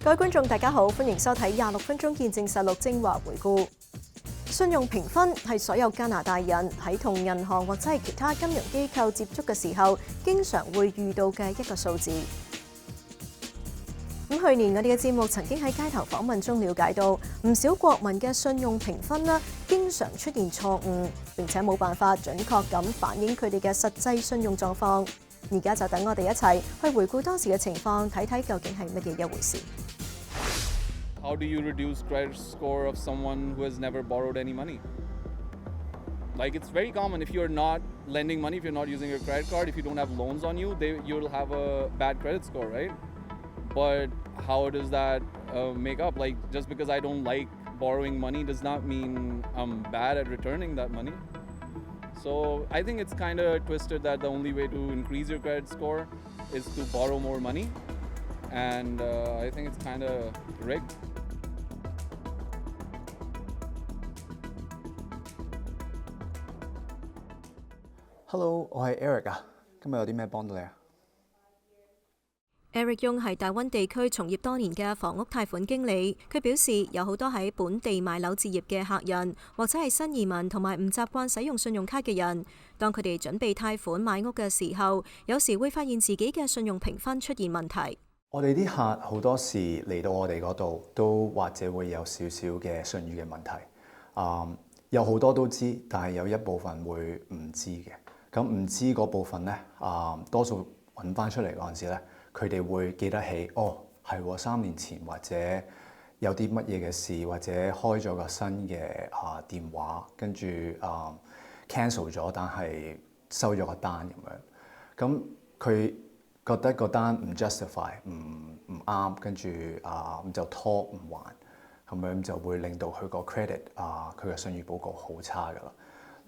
各位觀眾大家好，歡迎收睇26分鐘見證實錄精華回顧。信用評分係所有加拿大人喺同銀行或者係其他金融機構接觸嘅時候，經常會遇到嘅一個數字。去年我哋嘅節目曾經喺街頭訪問中了解到，唔少國民嘅信用評分經常出現錯誤，並且冇辦法準確咁反映佢哋嘅實際信用狀況。而家就等我哋一齊去回顧當時嘅情況，睇睇究竟係乜嘢一回事。How do you reduce credit score of someone who has never borrowed any money? Like, it's very common if you're not lending money, if you're not using your credit card, if you don't have loans on you, you'll have a bad credit score, right? But how does that make up? Like, just because I don't like borrowing money does not mean I'm bad at returning that money. So I think it's kind of twisted that the only way to increase your credit score is to borrow more money. And I think it's kind of rigged. Hello， 我係 Eric 啊，今日有啲咩幫到你啊？ Eric 雍係大溫地區從業多年嘅房屋貸款經理，佢表示有好多喺本地買樓置業嘅客人，或者係新移民同埋唔習慣使用信用卡嘅人，當佢哋準備貸款買屋嘅時候，有時會發現自己嘅信用評分出現問題。我哋啲客好多時嚟到我哋嗰度，都或者會有少少嘅信譽嘅問題。有好多都知，但係有一部分會唔知嘅。咁唔知嗰部分咧，多數揾翻出嚟嗰陣時咧，佢哋會記得起，係喎，3年前或者有啲乜嘢嘅事，或者開咗個新嘅電話，跟住cancel 咗，但係收咗個單咁樣。咁佢覺得個單唔 justify， 唔啱，跟住就拖唔還，咁樣就會令到佢個 credit 佢嘅信譽報告好差噶啦。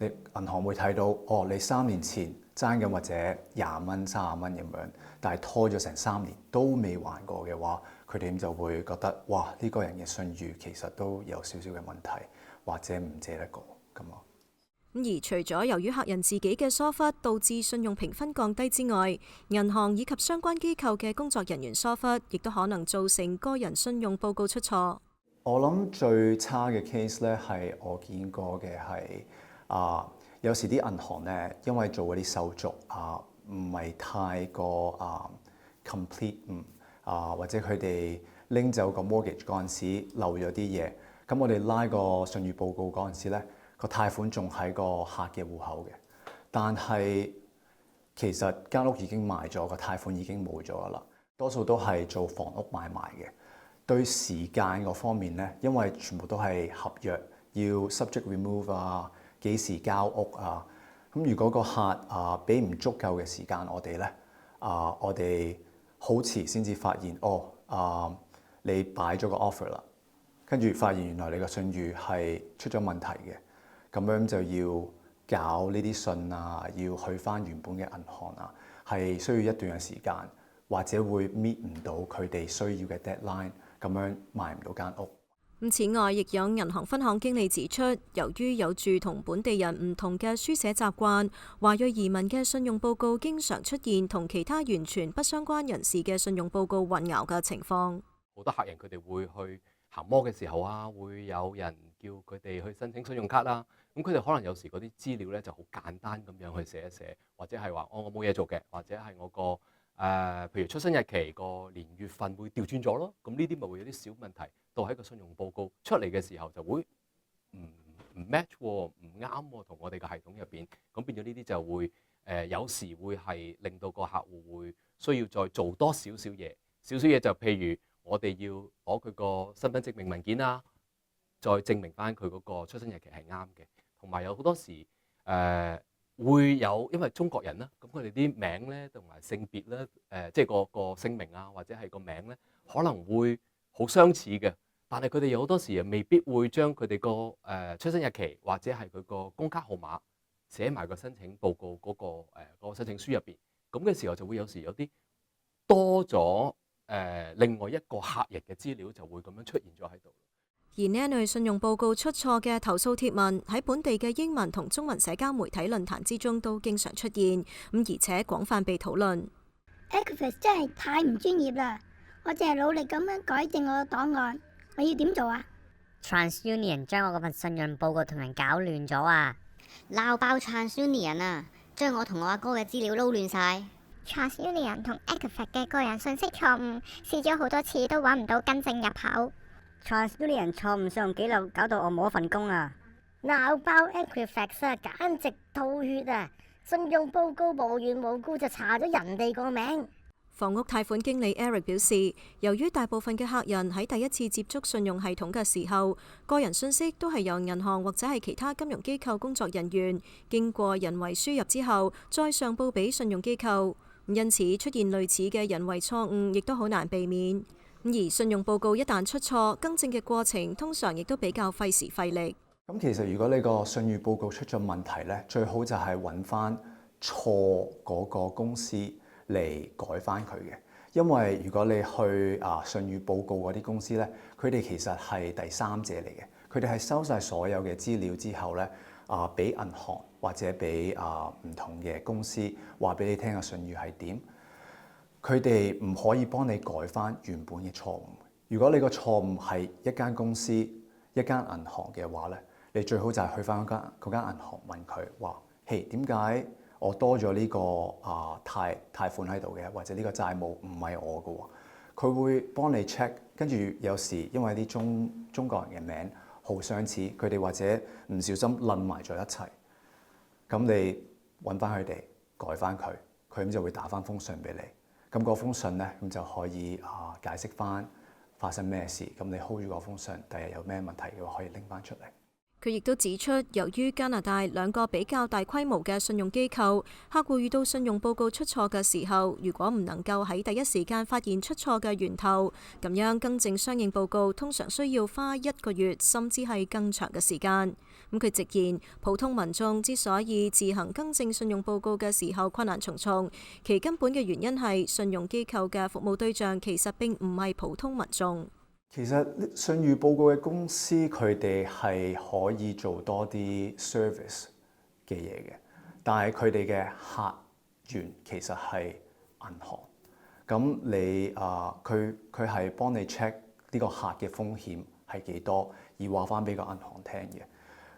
你銀行會睇到，你3年前爭緊或者20蚊、30蚊咁樣，但係拖咗成3年都未還過嘅話，佢哋就會覺得，哇！呢個人嘅信譽其實都有少少嘅問題，或者唔借得過咁咯。而除咗由於客人自己嘅疏忽導致信用評分降低之外，銀行以及相關機構嘅工作人員疏忽，亦都可能造成個人信用報告出錯。我諗最差嘅 case 咧係我見過嘅係。有時啲銀行咧，因為做嗰啲手續唔係太過complete，或者佢哋拎走個 mortgage 嗰陣時漏咗啲嘢，咁我哋拉個信譽報告嗰陣時咧，個貸款仲喺個客嘅戶口嘅，但係其實間屋已經賣咗，個貸款已經冇咗噶啦。多數都係做房屋買賣嘅，對時間嗰方面咧，因為全部都係合約，要 subject remove幾時交屋咁如果個客俾唔足夠嘅時間我哋咧，我哋好遲先至發現，你擺咗個 offer 啦，跟住發現原來你個信譽係出咗問題嘅，咁樣就要搞呢啲信要去返原本嘅銀行係需要一段嘅時間，或者會 meet 唔到佢哋需要嘅 deadline， 咁樣賣唔到間屋。此外，亦有銀行分行經理指出，由於有住同本地人唔同嘅書寫習慣，華裔移民嘅信用報告經常出現同其他完全不相關人士嘅信用報告混淆嘅情況。好多客人佢哋會去行摩嘅時候會有人叫佢哋去申請信用卡啦。咁佢哋可能有時嗰啲資料咧就好簡單咁樣去寫一寫，或者係話我冇嘢做嘅，或者係我個譬如出生日期個年月份會調轉咗咯。咁呢啲咪會有啲小問題。到喺個信用報告出嚟嘅時候就會唔 match 唔啱喎，同我哋嘅系統入邊，咁變咗呢啲就會有時會係令到個客戶會需要再做多少少嘢，就譬如我哋要攞佢個身份證明文件再證明翻佢嗰個出生日期係啱嘅，同埋有好多時會有因為中國人啦，咁佢哋啲名咧同埋性別咧即係個姓名或者係個名咧可能會好相似嘅。但係佢哋有好多時未必會將佢哋個出生日期或者係佢個公卡號碼寫埋個申請報告嗰個申請書入邊，咁嘅時候就會有時有啲多咗另外一個客人嘅資料就會咁樣出現咗喺度。而呢一類信用報告出錯嘅投訴貼文喺本地嘅英文同中文社交媒體論壇之中都經常出現，而且廣泛被討論。Equifax 真係太唔專業啦！我淨係努力咁樣改正我嘅檔案，我要點做啊 ？TransUnion 將我嗰份信用報告同人搞亂咗啊！鬧爆 TransUnion 啊！將我同我阿哥嘅資料撈亂晒。TransUnion 同 Equifax 嘅個人信息錯誤，試咗好多次都揾唔到更正入口。TransUnion 錯誤信用記錄搞到我冇一份工啊！鬧爆 Equifax 啊，簡直吐血啊！信用報告無緣無故就查咗人哋個名。房屋貸款經理 Eric 表示，由於大部分嘅客人喺第一次接觸信用系統嘅時候，個人信息都係由銀行或者係其他金融機構工作人員經過人為輸入之後，再上報俾信用機構。因此出現類似嘅人為錯誤，亦都好難避免。而信用報告一旦出錯，更正嘅過程通常亦都比較費時費力。咁其實如果你個信譽報告出咗問題咧，最好就係揾翻錯嗰個公司嚟改翻佢嘅。因為如果你去信譽報告嗰啲公司咧，佢哋其實係第三者嚟嘅，佢哋係收晒所有嘅資料之後咧，俾銀行或者俾唔同嘅公司話俾你聽嘅信譽係點，佢哋唔可以幫你改翻原本嘅錯誤。如果你個錯誤係一間公司、一間銀行嘅話咧，你最好就係去翻嗰間銀行問佢話：嘿，點解我多咗呢個貸款喺度嘅，或者呢個債務唔係我嘅喎？佢會幫你 check， 跟住有時因為啲中國人嘅名好相似，佢哋或者唔小心撚埋咗一齊，咁你揾翻佢哋改翻佢，佢咁就會打翻封信俾你。咁嗰封信咧，咁就可以解釋翻發生咩事。咁你 hold 住嗰封信，第日有咩問題嘅話，可以拎翻出嚟。佢亦都指出，由於加拿大兩個比較大規模嘅信用機構，客戶遇到信用報告出錯嘅時候，如果唔能夠喺第一時間發現出錯嘅源頭，咁樣更正相應報告通常需要花1個月甚至係更長嘅時間。咁佢直言，普通民眾之所以自行更正信用報告嘅時候困難重重，其根本嘅原因係信用機構嘅服務對象其實並唔係普通民眾。其實信譽報告嘅公司佢哋係可以做多啲 service 嘅嘢嘅，但係佢哋嘅客源其實係銀行。咁你佢係幫你 check 呢個客嘅風險係幾多，而話翻俾個銀行聽嘅。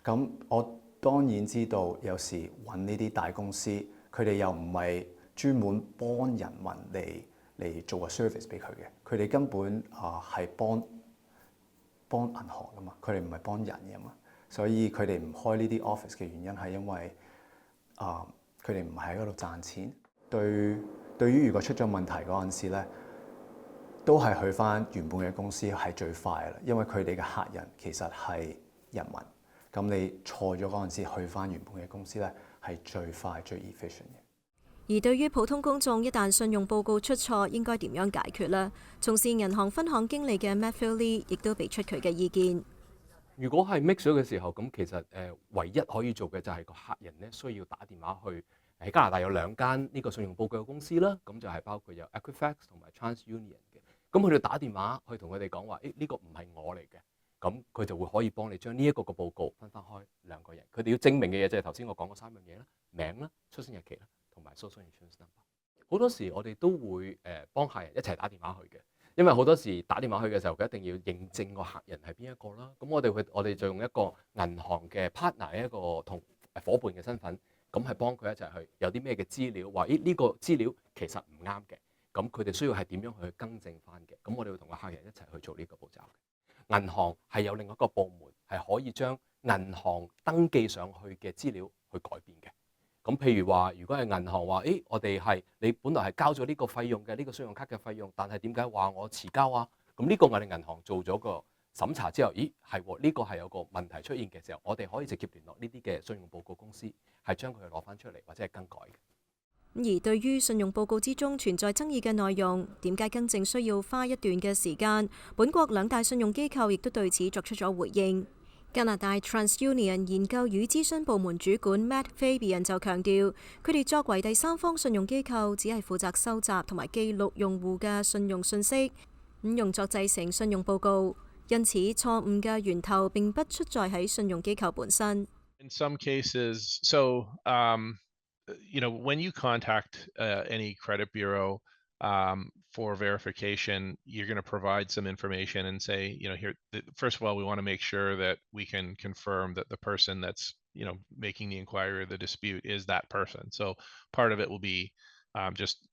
咁我當然知道有時揾呢啲大公司，佢哋又唔係專門幫人民嚟做個 service 俾佢嘅，佢哋根本係幫銀行噶嘛，佢哋唔係幫人嘅嘛，所以佢哋唔開呢啲 office 嘅原因係因為佢哋唔係喺嗰度賺錢。對於如果出咗問題嗰陣時咧，都係去翻原本嘅公司係最快啦，因為佢哋嘅客人其實係人民。咁你錯咗嗰陣時，去翻原本嘅公司咧係最快最 efficient 嘅。而對於普通公眾，一旦信用報告出錯，應該點樣解決呢？從事銀行分行經理嘅 Matthew Lee 亦都俾出佢嘅意見。如果係 mix 咗嘅時候，咁其實唯一可以做嘅就係個客人咧需要打電話去喺加拿大有2間呢個信用報告嘅公司啦，咁就係包括有 Equifax 同埋 TransUnion 嘅。咁佢哋打電話去同佢哋講話，呢個唔係我嚟嘅，咁佢就會可以幫你將呢一個嘅報告分開2個人。佢哋要證明嘅嘢就係頭先我講嗰3樣嘢啦，名啦、出生日期啦，同埋 social insurance number。好多時我哋都會幫客人一齊打電話去嘅，因為好多時打電話去嘅時候，佢一定要認證個客人係邊一個啦。咁我哋就用一個銀行嘅 partner 一個同夥伴嘅身份，咁係幫佢一齊去有啲咩嘅資料，話呢個資料其實唔啱嘅，咁佢哋需要係點樣去更正翻嘅。咁我哋會同個客人一齊去做呢個步驟嘅。銀行係有另一個部門係可以將銀行登記上去嘅資料去改變嘅。咁譬如話，如果係銀行話，我哋係你本來係交咗呢個費用嘅，呢個信用卡嘅費用，但係點解話我遲交啊？咁呢個我哋銀行做咗個審查之後，係喎，呢個係有個問題出現嘅時候，我哋可以直接聯絡呢啲嘅信用報告公司，係將佢攞翻出嚟或者係更改嘅。而對於信用報告之中存在爭議嘅內容，點解更正需要花一段嘅時間？本國2大信用機構亦都對此作出咗回應。加拿大 TransUnion 研究與諮詢部門主管 Matt Fabian 就強調，佢哋作為第三方信用機構，只係負責收集同埋記錄用戶嘅信用信息，用作製成信用報告。因此，錯誤嘅源頭並不出在喺信用機構本身。In some cases, when you contact any credit bureau for verification, you're going to provide some information and say, here, first of all, we want to make sure that we can confirm that the person that's, making the inquiry or the dispute is that person. So part of it will be just,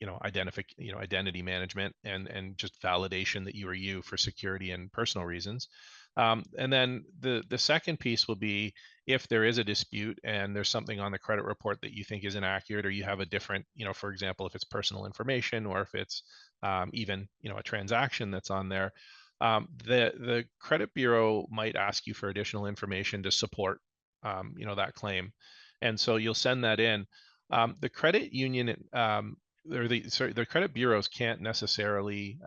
identity management and just validation that you are you for security and personal reasons. And then the second piece will be if there is a dispute and there's something on the credit report that you think is inaccurate, or you have a different, for example, if it's personal information or if it's even, a transaction that's on there, the credit bureau might ask you for additional information to support, that claim. And so you'll send that in. The credit union the credit bureaus can't necessarily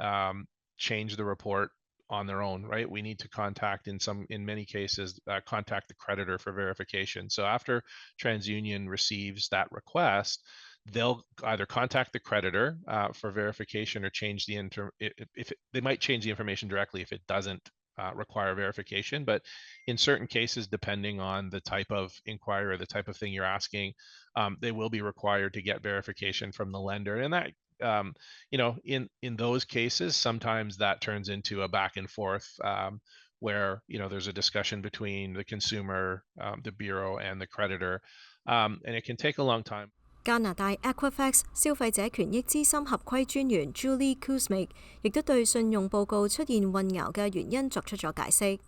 change the report on their own, right? We need to contact, in many cases, contact the creditor for verification. So after TransUnion receives that request, they'll either contact the creditor for verification or change they might change the information directly if it doesn't require verification. But in certain cases, depending on the type of inquiry or the type of thing you're asking, they will be required to get verification from the lender. And that in those cases, sometimes that turns into a back and forth where, there's a discussion between the consumer, the bureau, and the creditor, and it can take a long time. 加拿大 Equifax 消費者權益資深合規專員 Julie Kuzmic 亦都對信用報告出現混淆嘅原因作出咗解釋。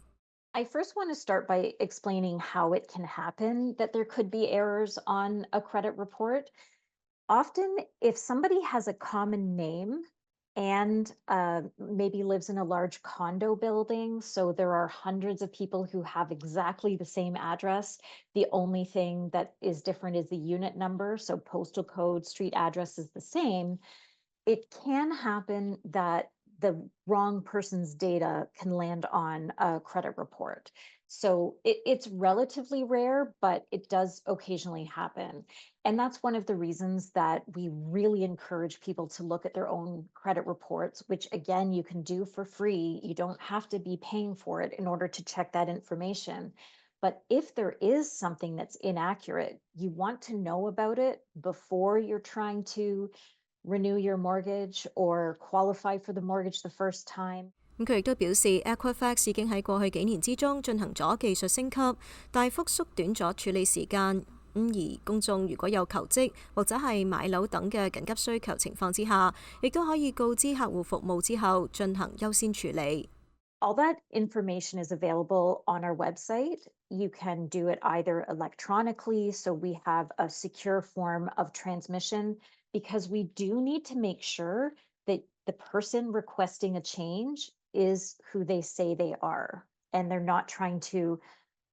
I first want to start by explaining how it can happen that there could be errors on a credit report. Often, if somebody has a common name and maybe lives in a large condo building, so there are hundreds of people who have exactly the same address, the only thing that is different is the unit number, so postal code, street address is the same, it can happen that the wrong person's data can land on a credit report. So it's relatively rare, but it does occasionally happen. And that's one of the reasons that we really encourage people to look at their own credit reports, which again, you can do for free. You don't have to be paying for it in order to check that information. But if there is something that's inaccurate, you want to know about it before you're trying to renew your mortgage or qualify for the mortgage the first time. 佢亦都表示 Equifax 已經喺過去幾年之中進行咗技術升級，大幅縮短咗處理時間。而公眾如果有求職或者係買樓等嘅緊急需求情況之下，亦都可以告知客戶服務之後進行優先處理。All that information is available on our website. You can do it either electronically, so we have a secure form of transmission, because we do need to make sure that the person requesting a change is who they say they are, and they're not trying to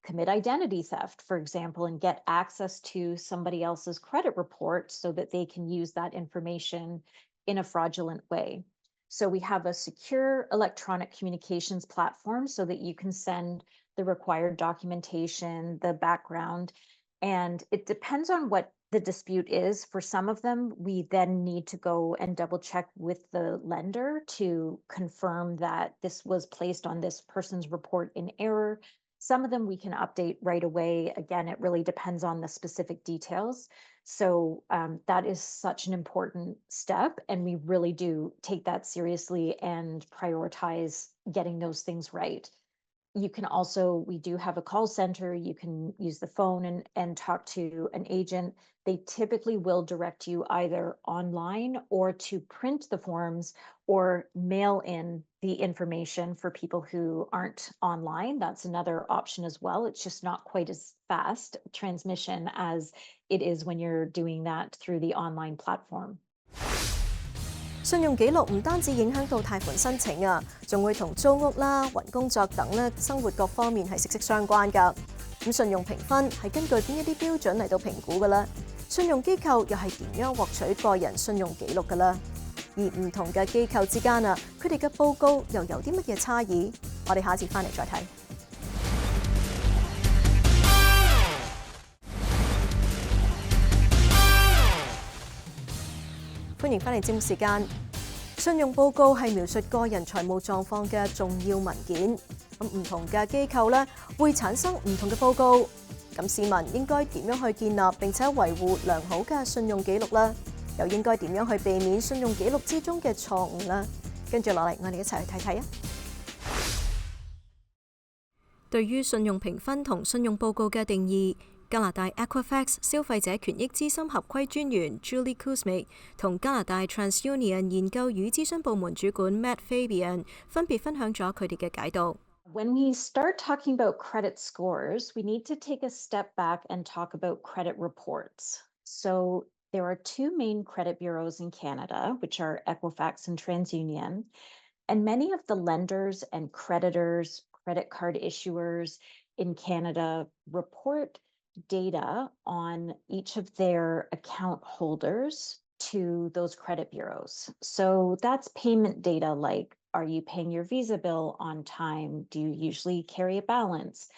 commit identity theft, for example, and get access to somebody else's credit report so that they can use that information in a fraudulent way. So we have a secure electronic communications platform so that you can send the required documentation, the background, and it depends on what the dispute is. For some of them, we then need to go and double check with the lender to confirm that this was placed on this person's report in error. Some of them we can update right away. Again, it really depends on the specific details. So that is such an important step, and we really do take that seriously and prioritize getting those things right. You can also, we do have a call center. You can use the phone and talk to an agent. They typically will direct you either online or to print the forms or mail in the information for people who aren't online. That's another option as well. It's just not quite as fast transmission as it is when you're doing that through the online platform. 信用記錄唔單止影響到貸款申請啊，仲會同租屋啦、揾工作等咧生活各方面係息息相關㗎。咁信用評分係根據邊一啲標準嚟到評估㗎咧？信用機構又係點樣獲取個人信用記錄㗎咧？而唔同嘅機構之間啊，佢哋嘅報告又有啲乜嘢差異？我哋下一節翻嚟再睇。歡迎返嚟節目時間。信用報告係描述個人財務狀況嘅重要文件。咁唔同嘅機構咧會產生唔同嘅報告。咁市民應該點樣去建立並且維護良好嘅信用記錄咧？又應該點樣去避免信用記錄之中嘅錯誤呢？跟住落嚟，我哋一齊去睇睇啊！對於信用評分同信用報告嘅定義，加拿大 Equifax 消費者權益資深合規專員 Julie Kuzmic 同加拿大 TransUnion 研究與諮詢部門主管 Matt Fabian 分別分享咗佢哋嘅解讀。When we start talking about credit scores, we need to take a step back and talk about credit reports. So there are two main credit bureaus in Canada, which are Equifax and TransUnion, and many of the lenders and creditors, credit card issuers in Canada report data on each of their account holders to those credit bureaus. So that's payment data like, are you paying your Visa bill on time? Do you usually carry a balance?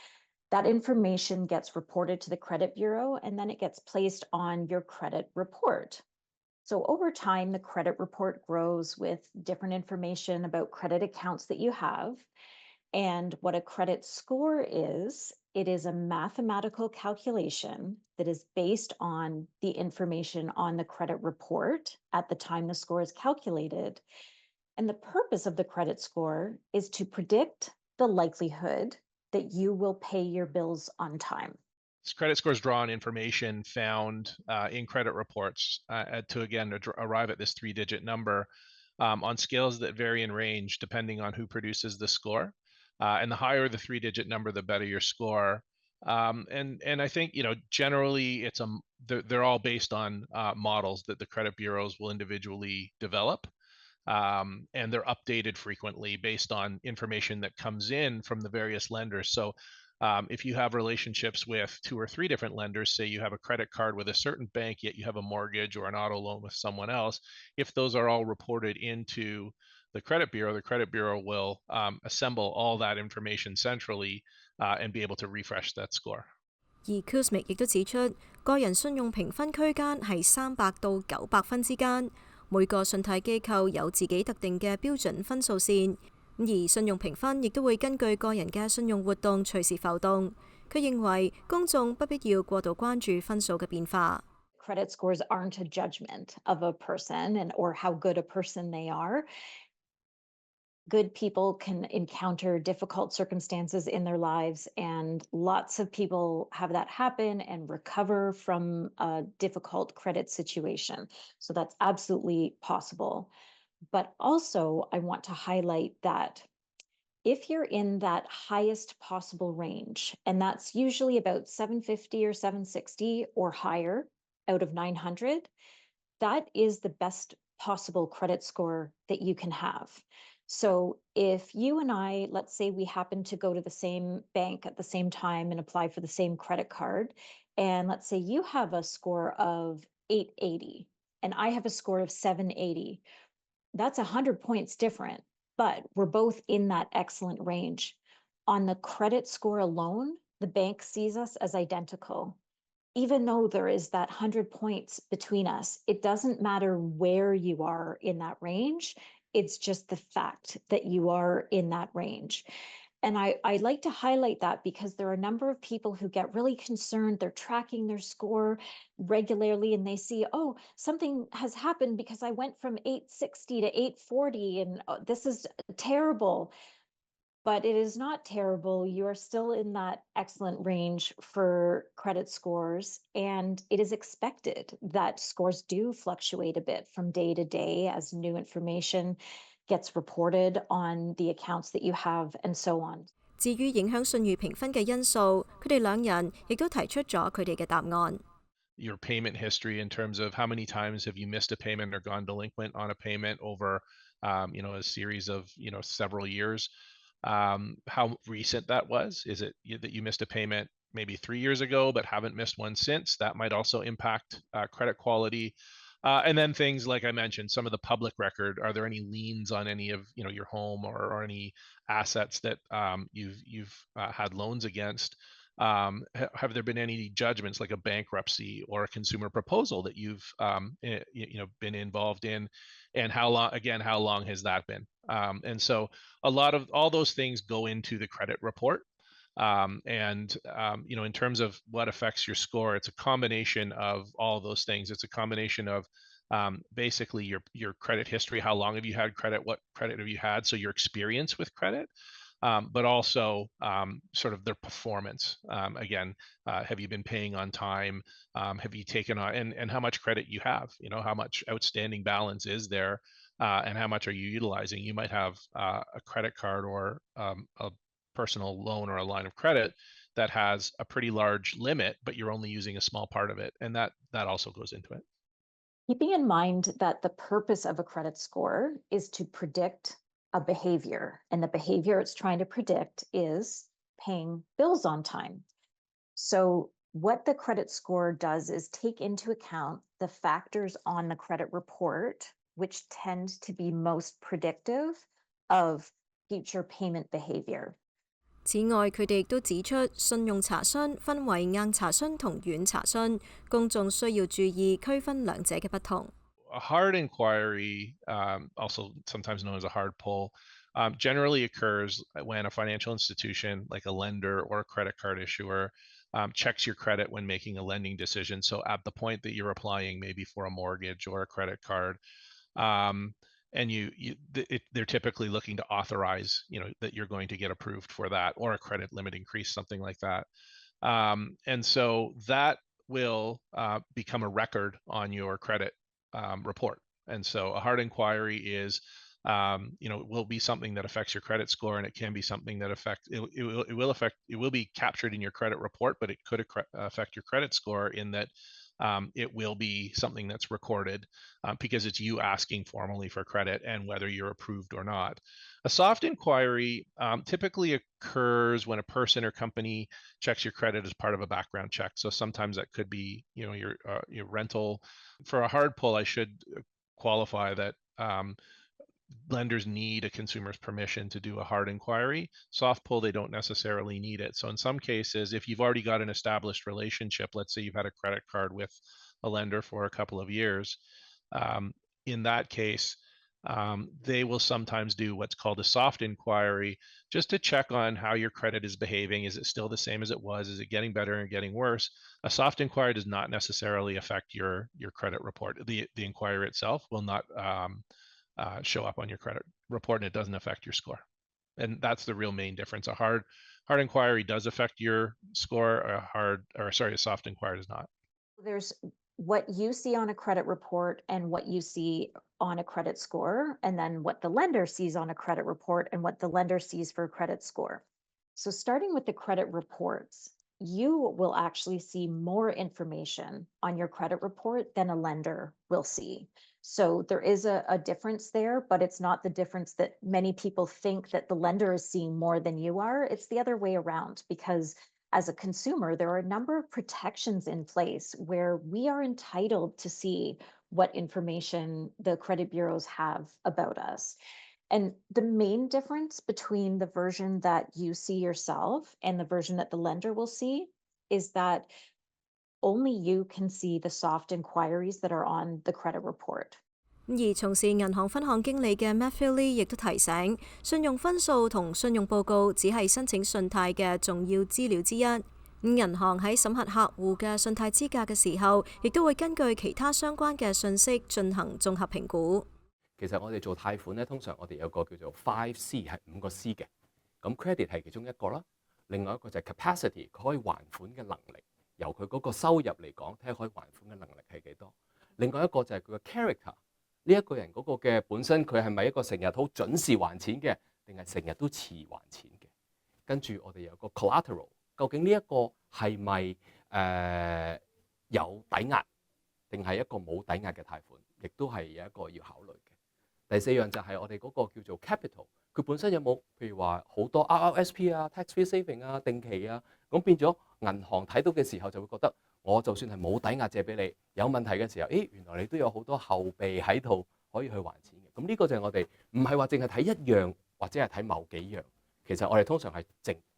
That information gets reported to the credit bureau, and then it gets placed on your credit report. So over time, the credit report grows with different information about credit accounts that you have. And what a credit score is, it is a mathematical calculation that is based on the information on the credit report at the time the score is calculated. And the purpose of the credit score is to predict the likelihood that you will pay your bills on time. Credit scores draw on information found in credit reports to arrive at this 3-digit number on scales that vary in range depending on who produces the score. And the higher the 3-digit number, the better your score. And I think, generally they're all based on models that the credit bureaus will individually develop. And they're updated frequently based on information that comes in from the various lenders. So if you have relationships with 2 or 3 different lenders, say you have a credit card with a certain bank, yet you have a mortgage or an auto loan with someone else, if those are all reported into the credit bureau will assemble all that information centrally and be able to refresh that score. 而 Kuzmic 亦都指出，個人信用評分區間係300到900分之間，每個信貸機構有自己特定嘅標準分數線，而信用評分亦都會根據個人嘅信用活動隨時浮動。佢認為公眾不必要過度關注分數嘅變化。Credit scores aren't a judgment of a person or how good a person they are. Good people can encounter difficult circumstances in their lives, and lots of people have that happen and recover from a difficult credit situation. So that's absolutely possible. But also, I want to highlight that if you're in that highest possible range, and that's usually about 750 or 760 or higher out of 900, that is the best possible credit score that you can have. So if you and I, let's say we happen to go to the same bank at the same time and apply for the same credit card, and let's say you have a score of 880 and I have a score of 780, that's 100 points different, but we're both in that excellent range. On the credit score alone, the bank sees us as identical. Even though there is that 100 points between us, it doesn't matter where you are in that range. It's just the fact that you are in that range. And I like to highlight that because there are a number of people who get really concerned. They're tracking their score regularly and they see, oh, something has happened because I went from 860 to 840 and this is terrible. But it is not terrible. You are still in that excellent range for credit scores, and it is expected that scores do fluctuate a bit from day to day as new information gets reported on the accounts that you have and so on. 至於影響信譽評分嘅因素，佢哋兩人亦都提出咗佢哋嘅答案。Your payment history in terms of how many times have you missed a payment or gone delinquent on a payment over, a series of, several years. How recent that was. Is it that you missed a payment maybe 3 years ago but haven't missed one since? That might also impact credit quality. And then things like I mentioned, some of the public record. Are there any liens on any of your home or any assets that you've had loans against? Have there been any judgments like a bankruptcy or a consumer proposal that you've been involved in, and how long has that been? And so a lot of all those things go into the credit report. In terms of what affects your score, it's a combination of all those things. It's a combination of basically your credit history, how long have you had credit, what credit have you had, so your experience with credit, but also sort of their performance. Again, have you been paying on time? Have you taken on, and how much credit you have, how much outstanding balance is there, and how much are you utilizing? You might have a credit card or a personal loan or a line of credit that has a pretty large limit, but you're only using a small part of it. And that also goes into it. Keeping in mind that the purpose of a credit score is to predict a behavior, and the behavior it's trying to predict is paying bills on time. So what the credit score does is take into account the factors on the credit report, which tend to be most predictive of future payment behavior. 此外，佢哋亦都指出，信用查詢分為硬查詢同軟查詢，公眾需要注意區分兩者嘅不同。A hard inquiry, also sometimes known as a hard pull, generally occurs when a financial institution like a lender or a credit card issuer checks your credit when making a lending decision. So at the point that you're applying maybe for a mortgage or a credit card, and they're typically looking to authorize, that you're going to get approved for that, or a credit limit increase, something like that. And so that will become a record on your credit report. And so a hard inquiry is, will be something that affects your credit score, and it can be something that it will be captured in your credit report, but it could affect your credit score in that it will be something that's recorded because it's you asking formally for credit and whether you're approved or not. A soft inquiry typically occurs when a person or company checks your credit as part of a background check. So sometimes that could be, your rental. For a hard pull, I should qualify that lenders need a consumer's permission to do a hard inquiry. Soft pull, they don't necessarily need it. So in some cases, if you've already got an established relationship, let's say you've had a credit card with a lender for a couple of years, in that case, they will sometimes do what's called a soft inquiry just to check on how your credit is behaving. Is it still the same as it was? Is it getting better or getting worse? A soft inquiry does not necessarily affect your credit report. The inquiry itself will not show up on your credit report, and it doesn't affect your score. And that's the real main difference. A hard inquiry does affect your score. A soft inquiry does not. There's what you see on a credit report and what you see on a credit score, and then what the lender sees on a credit report and what the lender sees for a credit score. So starting with the credit reports, you will actually see more information on your credit report than a lender will see. So there is a difference there, but it's not the difference that many people think that the lender is seeing more than you are. It's the other way around, because as a consumer, there are a number of protections in place where we are entitled to see what information the credit bureaus have about us. And the main difference between the version that you see yourself and the version that the lender will see is that only you can see the soft inquiries that are on the credit report. 而從事銀行分行經理嘅 Matthew Lee 亦都提醒，信用分數同信用報告只係申請信貸嘅重要資料之一。銀行喺審核客戶嘅信貸資格嘅時候，亦都會根據其他相關嘅信息進行綜合評估。其實我哋做貸款咧，通常我哋有個叫做 5C 係5個 C 嘅，咁 credit 係其中一個啦，另外一個就係 capacity， 佢可以還款嘅能力，由佢嗰個收入嚟講，睇下可以還款嘅能力係幾多。另外一個就係佢嘅 character， 呢一個人嗰個嘅本身佢係咪一個成日好準時還錢嘅，定係成日都遲還錢嘅？跟住我哋有個 collateral， 究竟呢一個係咪有抵押，定係一個冇抵押嘅貸款，亦都係有一個要考慮嘅。第四樣就係我哋嗰個叫做 capital， 佢本身有冇譬如話好多 RRSP 啊、tax-free saving 啊、定期啊，咁變咗銀行睇到嘅時候就會覺得，我就算係冇抵押借俾你，有問題嘅時候，原來你都有好多後備喺度可以去還錢嘅。咁呢個就係我哋唔係話淨係睇一樣或者係睇某幾樣，其實我哋通常係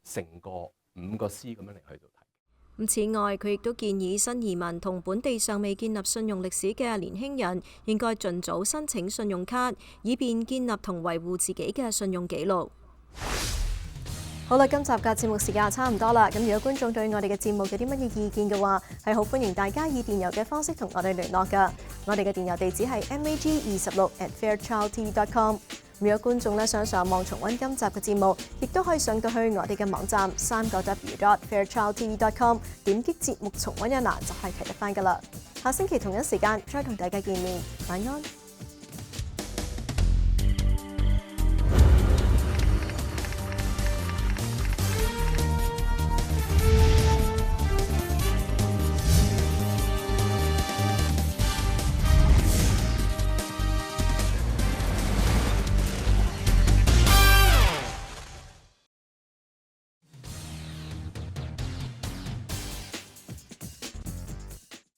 成個5個 C 咁樣嚟去到睇。此外，佢亦都建議新移民同本地尚未建立信用歷史嘅年輕人，應該盡早申請信用卡，以便建立同維護自己嘅信用記錄。好啦，今集嘅節目時間差唔多啦。咁如果觀眾對我哋嘅節目有啲乜嘢意見嘅話，係好歡迎大家以電郵嘅方式同我哋聯絡㗎。我哋嘅電郵地址係 mag26@fairchildtv.com。如果觀眾想上網重溫今集嘅節目，亦都可以上到去我哋嘅網站3w.fairchildtv.com， 點擊節目重溫一欄就係睇得返㗎啦。下星期同一時間再同大家見面，晚安。